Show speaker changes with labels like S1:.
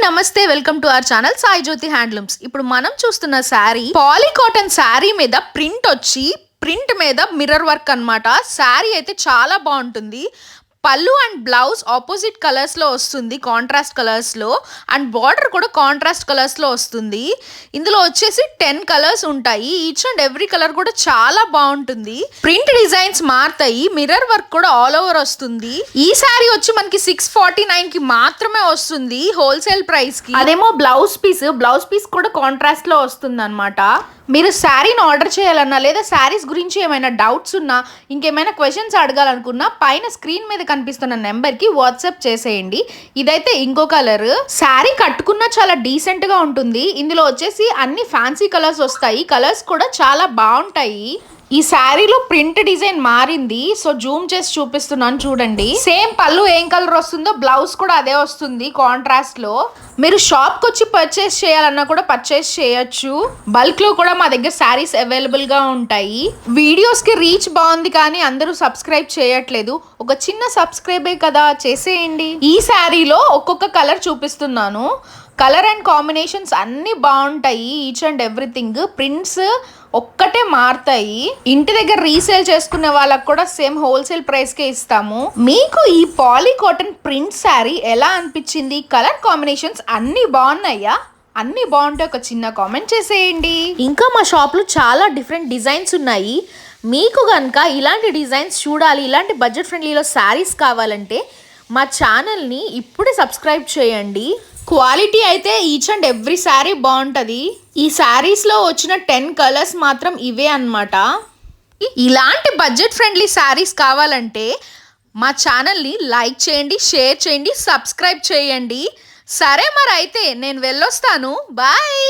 S1: నమస్తే welcome to our channel Sai Jyothi handlooms. ఇప్పుడు మనం చూస్తున్న శారీ పాలీ కాటన్ శారీ మీద ప్రింట్ మీద మిర్రర్ వర్క్ అన్నమాట. శారీ అయితే చాలా బాగుంటుంది. పళ్ళు అండ్ బ్లౌజ్ ఆపోజిట్ కలర్స్ లో వస్తుంది, కాంట్రాస్ట్ కలర్స్ లో, అండ్ బార్డర్ కూడా కాంట్రాస్ట్ కలర్స్ లో వస్తుంది. ఇందులో వచ్చేసి 10 కలర్స్ ఉంటాయి. ఈచ్ అండ్ ఎవ్రీ కలర్ కూడా చాలా బాగుంటుంది. ప్రింట్ డిజైన్స్ మారుతాయి, మిర్రర్ వర్క్ కూడా ఆల్ ఓవర్ వస్తుంది. ఈ శారీ వచ్చి మనకి 649 కి మాత్రమే వస్తుంది హోల్సేల్ ప్రైస్ కి. అదేమో బ్లౌజ్ పీస్ కూడా కాంట్రాస్ట్ లో వస్తుంది అనమాట. మీరు శారీని ఆర్డర్ చేయాలన్నా లేదా శారీస్ గురించి ఏమైనా డౌట్స్ ఉన్నా, ఇంకేమైనా క్వశ్చన్స్ అడగాలనుకున్నా పైన స్క్రీన్ మీద కనిపిస్తున్న నెంబర్కి వాట్సాప్ చేసేయండి. ఇదైతే ఇంకో కలర్. శారీ కట్టుకున్నా చాలా డీసెంట్ గా ఉంటుంది. ఇందులో వచ్చేసి అన్ని ఫ్యాన్సీ కలర్స్ వస్తాయి. కలర్స్ కూడా చాలా బాగుంటాయి. ఈ శారీలో ప్రింట్ డిజైన్ మారింది, సో జూమ్ చేసి చూపిస్తున్నాను చూడండి. సేమ్ పళ్ళు ఏం కలర్ వస్తుందో బ్లౌజ్ కూడా అదే వస్తుంది కాంట్రాస్ట్ లో. మీరు షాప్ కి వచ్చి పర్చేస్ చేయాలన్నా కూడా పర్చేస్ చేయొచ్చు. బల్క్ లో కూడా మా దగ్గర శారీస్ అవైలబుల్ గా ఉంటాయి. వీడియోస్ కి రీచ్ బాగుంది కానీ అందరూ సబ్స్క్రైబ్ చేయట్లేదు. ఒక చిన్న సబ్స్క్రైబే కదా, చేసేయండి. ఈ శారీలో ఒక్కొక్క కలర్ చూపిస్తున్నాను. కలర్ అండ్ కాంబినేషన్స్ అన్ని బాగుంటాయి. Each and everything. ప్రింట్స్ ఒక్కటే మారుతాయి. ఇంటి దగ్గర రీసేల్ చేసుకునే వాళ్ళకి కూడా సేమ్ హోల్సేల్ ప్రైస్ కే ఇస్తాము. మీకు ఈ పాలీ కాటన్ ప్రింట్ శారీ ఎలా అనిపించింది? కలర్ కాంబినేషన్స్ అన్ని బాగున్నాయా? అన్ని బాగుంటే ఒక చిన్న కామెంట్ చేసేయండి. ఇంకా మా షాప్ లో చాలా డిఫరెంట్ డిజైన్స్ ఉన్నాయి. మీకు కనుక ఇలాంటి డిజైన్స్ చూడాలి, ఇలాంటి బడ్జెట్ ఫ్రెండ్లీలో శారీస్ కావాలంటే మా ఛానల్ని ఇప్పుడే సబ్స్క్రైబ్ చేయండి. క్వాలిటీ అయితే ఈచ్ అండ్ ఎవ్రీ శారీ బాగుంటుంది. ఈ శారీస్లో వచ్చిన 10 కలర్స్ మాత్రం ఇవే అన్నమాట. ఇలాంటి బడ్జెట్ ఫ్రెండ్లీ శారీస్ కావాలంటే మా ఛానల్ని లైక్ చేయండి, షేర్ చేయండి, సబ్స్క్రైబ్ చేయండి. సరే మరి అయితే నేను వెళ్ళొస్తాను. బాయ్.